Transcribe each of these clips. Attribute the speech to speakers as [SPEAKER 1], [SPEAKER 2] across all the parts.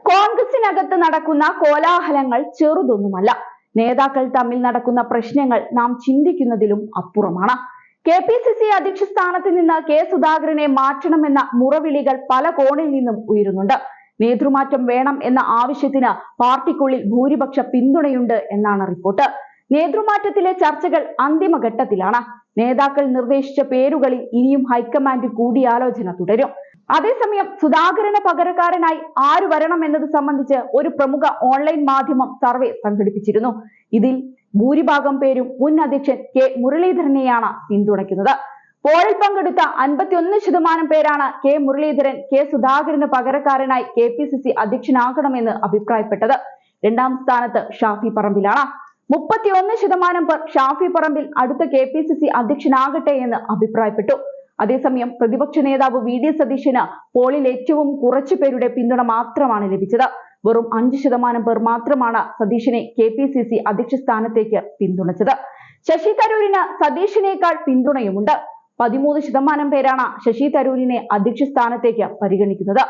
[SPEAKER 1] കോൺഗ്രസിനകത്ത് നടക്കുന്ന കോലാഹലങ്ങൾ ചെറുതൊന്നുമല്ല. നേതാക്കൾ തമ്മിൽ നടക്കുന്ന പ്രശ്നങ്ങൾ നാം ചിന്തിക്കുന്നതിലും അപ്പുറമാണ്. KPCC അധ്യക്ഷ സ്ഥാനത്ത് നിന്ന് കെ സുധാകരനെ മാറ്റണമെന്ന മുറവിളികൾ പല കോണിൽ നിന്നും ഉയരുന്നുണ്ട്. നേതൃമാറ്റം വേണം എന്ന ആവശ്യത്തിന് പാർട്ടിക്കുള്ളിൽ ഭൂരിപക്ഷ പിന്തുണയുണ്ട് എന്നാണ് റിപ്പോർട്ട്. നേതൃമാറ്റത്തിലെ ചർച്ചകൾ അന്തിമഘട്ടത്തിലാണ്. നേതാക്കൾ നിർദ്ദേശിച്ച പേരുകളിൽ ഇനിയും ഹൈക്കമാൻഡ് കൂടിയാലോചന തുടരും. അതേസമയം സുധാകരന് പകരക്കാരനായി ആര് വരണം എന്നത് സംബന്ധിച്ച് ഒരു പ്രമുഖ ഓൺലൈൻ മാധ്യമം സർവേ സംഘടിപ്പിച്ചിരുന്നു. ഇതിൽ ഭൂരിഭാഗം പേരും മുൻ അധ്യക്ഷൻ കെ മുരളീധരനെയാണ് പിന്തുണയ്ക്കുന്നത്. പോളിൽ പങ്കെടുത്ത 51% പേരാണ് കെ മുരളീധരൻ കെ സുധാകരന് പകരക്കാരനായി KPCC അധ്യക്ഷനാകണമെന്ന് അഭിപ്രായപ്പെട്ടത്. രണ്ടാം സ്ഥാനത്ത് ഷാഫി പറമ്പിലാണ്. 31% പേർ ഷാഫി പറമ്പിൽ അടുത്ത KPCC അധ്യക്ഷനാകട്ടെ എന്ന് അഭിപ്രായപ്പെട്ടു. അതേസമയം പ്രതിപക്ഷ നേതാവ് VD സതീശന് പോളിൽ ഏറ്റവും കുറച്ചു പേരുടെ പിന്തുണ മാത്രമാണ് ലഭിച്ചത്. വെറും 5% പേർ മാത്രമാണ് സതീശനെ KPCC അധ്യക്ഷ സ്ഥാനത്തേക്ക് പിന്തുണച്ചത്. ശശി തരൂരിന് സതീശനേക്കാൾ പിന്തുണയുമുണ്ട്. 13% പേരാണ് ശശി തരൂരിനെ അധ്യക്ഷ സ്ഥാനത്തേക്ക് പരിഗണിക്കുന്നത്.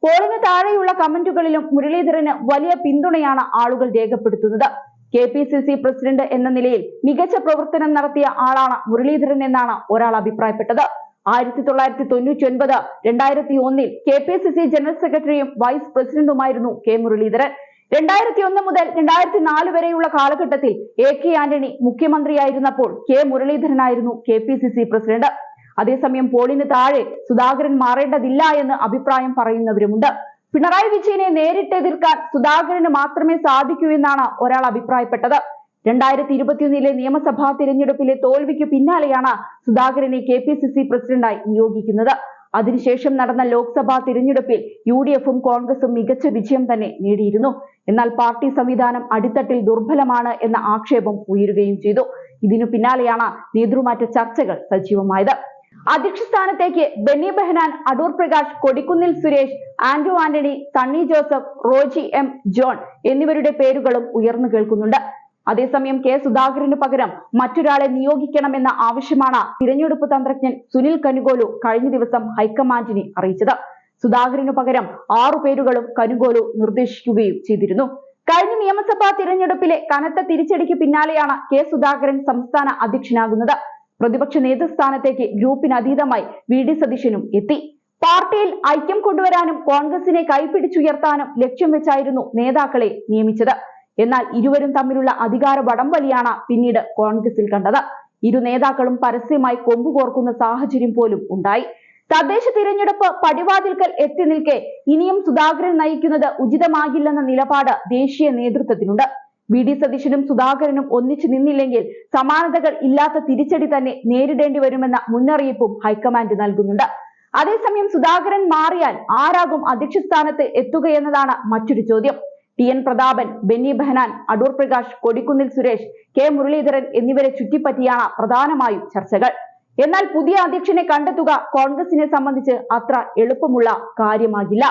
[SPEAKER 1] പോളിന് താഴെയുള്ള കമന്റുകളിലും മുരളീധരന് വലിയ പിന്തുണയാണ് ആളുകൾ രേഖപ്പെടുത്തുന്നത്. KPCC പ്രസിഡന്റ് എന്ന നിലയിൽ മികച്ച പ്രവർത്തനം നടത്തിയ ആളാണ് മുരളീധരൻ എന്നാണ് ഒരാൾ അഭിപ്രായപ്പെട്ടത്. 1999, 2001 KPCC ജനറൽ സെക്രട്ടറിയും വൈസ് പ്രസിഡന്റുമായിരുന്നു കെ മുരളീധരൻ. 2001 മുതൽ 2004 വരെയുള്ള കാലഘട്ടത്തിൽ AK ആന്റണി മുഖ്യമന്ത്രിയായിരുന്നപ്പോൾ കെ മുരളീധരനായിരുന്നു KPCC പ്രസിഡന്റ്. അതേസമയം പോളിന് താഴെ സുധാകരൻ മാറേണ്ടതില്ല എന്ന് അഭിപ്രായം പറയുന്നവരുമുണ്ട്. പിണറായി വിജയനെ നേരിട്ട് എതിർക്കാൻ സുധാകരന് മാത്രമേ സാധിക്കൂ എന്നാണ് ഒരാൾ അഭിപ്രായപ്പെട്ടത്. 2021 നിയമസഭാ തിരഞ്ഞെടുപ്പിലെ തോൽവിക്ക് പിന്നാലെയാണ് സുധാകരനെ KPCC പ്രസിഡന്റായി നിയോഗിക്കുന്നത്. അതിനുശേഷം നടന്ന ലോക്സഭാ തിരഞ്ഞെടുപ്പിൽ UDFും കോൺഗ്രസും മികച്ച വിജയം തന്നെ നേടിയിരുന്നു. എന്നാൽ പാർട്ടി സംവിധാനം അടിത്തട്ടിൽ ദുർബലമാണ് എന്ന ആക്ഷേപം ഉയരുകയും ചെയ്തു. ഇതിനു പിന്നാലെയാണ് നേതൃമാറ്റ ചർച്ചകൾ സജീവമായത്. അധ്യക്ഷ സ്ഥാനത്തേക്ക് ബെന്നി ബെഹനാൻ, അടൂർ പ്രകാശ്, കൊടിക്കുന്നിൽ സുരേഷ്, ആന്റോ ആന്റണി, സണ്ണി ജോസഫ്, റോജി M. ജോൺ എന്നിവരുടെ പേരുകളും ഉയർന്നു കേൾക്കുന്നുണ്ട്. അതേസമയം കെ സുധാകരന് പകരം മറ്റൊരാളെ നിയോഗിക്കണമെന്ന ആവശ്യമാണ് തിരഞ്ഞെടുപ്പ് തന്ത്രജ്ഞൻ സുനിൽ കനുഗോലു കഴിഞ്ഞ ദിവസം ഹൈക്കമാൻഡിനെ അറിയിച്ചത്. സുധാകരന് പകരം 6 പേരുകളും കനുഗോലു നിർദ്ദേശിക്കുകയും ചെയ്തിരുന്നു. കഴിഞ്ഞ നിയമസഭാ തിരഞ്ഞെടുപ്പിലെ കനത്ത തിരിച്ചടിക്ക് പിന്നാലെയാണ് കെ സുധാകരൻ സംസ്ഥാന അധ്യക്ഷനാകുന്നത്. പ്രതിപക്ഷ നേതൃസ്ഥാനത്തേക്ക് ഗ്രൂപ്പിനതീതമായി VD സതീശനും എത്തി. പാർട്ടിയിൽ ഐക്യം കൊണ്ടുവരാനും കോൺഗ്രസിനെ കൈപിടിച്ചുയർത്താനും ലക്ഷ്യം വെച്ചായിരുന്നു നേതാക്കളെ നിയമിച്ചത്. എന്നാൽ ഇരുവരും തമ്മിലുള്ള അധികാര വടംവലിയാണ് പിന്നീട് കോൺഗ്രസിൽ കണ്ടത്. ഇരു നേതാക്കളും പരസ്യമായി കൊമ്പുകോർക്കുന്ന സാഹചര്യം പോലും ഉണ്ടായി. തദ്ദേശ തിരഞ്ഞെടുപ്പ് പടിവാതിൽക്കൽ എത്തി നിൽക്കെ ഇനിയും സുധാകരൻ നയിക്കുന്നത് ഉചിതമാകില്ലെന്ന നിലപാട് ദേശീയ നേതൃത്വത്തിനുണ്ട്. VD സതീശനും സുധാകരനും ഒന്നിച്ചു നിന്നില്ലെങ്കിൽ സമാനതകൾ ഇല്ലാത്ത തിരിച്ചടി തന്നെ നേരിടേണ്ടി വരുമെന്ന മുന്നറിയിപ്പും ഹൈക്കമാൻഡ് നൽകുന്നുണ്ട്. അതേസമയം സുധാകരൻ മാറിയാൽ ആരാകും അധ്യക്ഷ സ്ഥാനത്ത് എത്തുകയെന്നതാണ് മറ്റൊരു ചോദ്യം. TN പ്രതാപൻ, ബെന്നി ബെഹനാൻ, അടൂർ പ്രകാശ്, കൊടിക്കുന്നിൽ സുരേഷ്, കെ മുരളീധരൻ എന്നിവരെ ചുറ്റിപ്പറ്റിയാണ് പ്രധാനമായും ചർച്ചകൾ. എന്നാൽ പുതിയ അധ്യക്ഷനെ കണ്ടെത്തുക കോൺഗ്രസിനെ സംബന്ധിച്ച് അത്ര എളുപ്പമുള്ള കാര്യമാകില്ല.